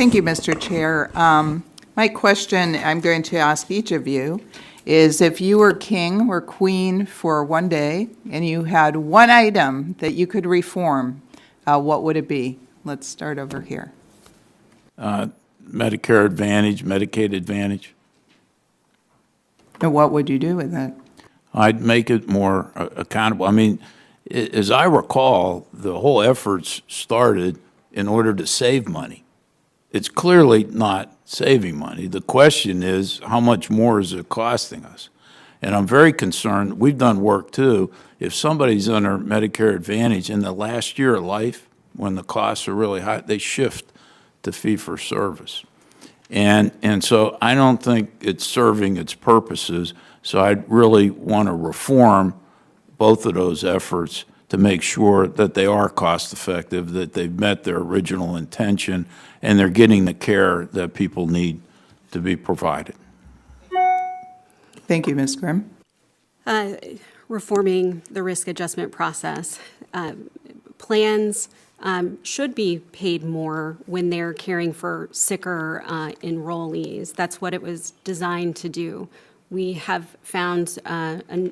Thank you, Mr. Chair. My question I'm going to ask each of you is, if you were king or queen for one day and you had one item that you could reform, what would it be? Let's start over here. Medicare Advantage, Medicaid Advantage. And what would you do with it? I'd make it more accountable. I mean, as I recall, the whole efforts started in order to save money. It's clearly not saving money. The question is, how much more is it costing us? And I'm very concerned. We've done work too. If somebody's under Medicare Advantage in the last year of life, when the costs are really high, they shift to fee-for-service. And so I don't think it's serving its purposes. So I'd really want to reform both of those efforts to make sure that they are cost-effective, that they've met their original intention, and they're getting the care that people need to be provided. Thank you, Ms. Grimm. Reforming the risk adjustment process. Plans should be paid more when they're caring for sicker enrollees. That's what it was designed to do. We have found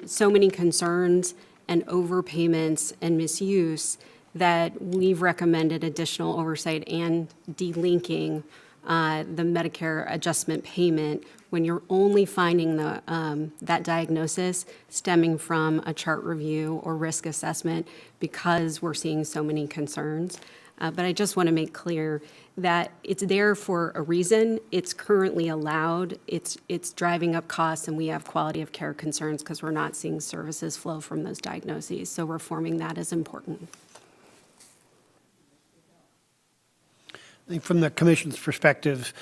so many concerns and overpayments and misuse that we've recommended additional oversight and delinking the Medicare adjustment payment when you're only finding that diagnosis stemming from a chart review or risk assessment because we're seeing so many concerns. But I just want to make clear that it's there for a reason. It's currently allowed. It's driving up costs, and we have quality of care concerns because we're not seeing services flow from those diagnoses. So reforming that is important. I think from the Commission's perspective,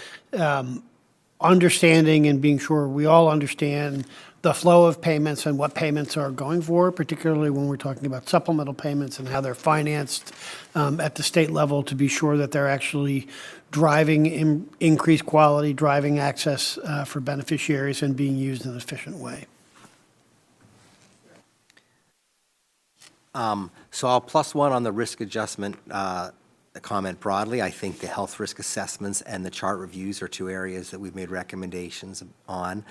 understanding and being sure we all understand the flow of payments and what payments are going for, particularly when we're talking about supplemental payments and how they're financed at the state level, to be sure that they're actually driving increased quality, driving access for beneficiaries, and being used in an efficient way. So I'll plus one on the risk adjustment comment broadly. I think the health risk assessments and the chart reviews are two areas that we've made recommendations on.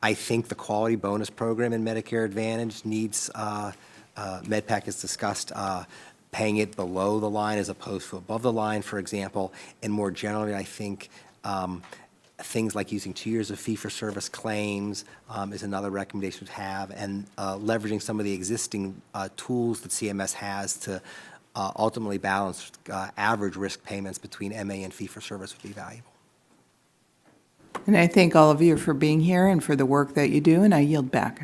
I think the quality bonus program in Medicare Advantage needs, MedPAC has discussed paying it below the line as opposed to above the line, for example. And more generally, I think things like using 2 years of fee-for-service claims is another recommendation to have, and leveraging some of the existing tools that CMS has to ultimately balance average risk payments between MA and fee-for-service would be valuable. And I thank all of you for being here and for the work that you do, and I yield back.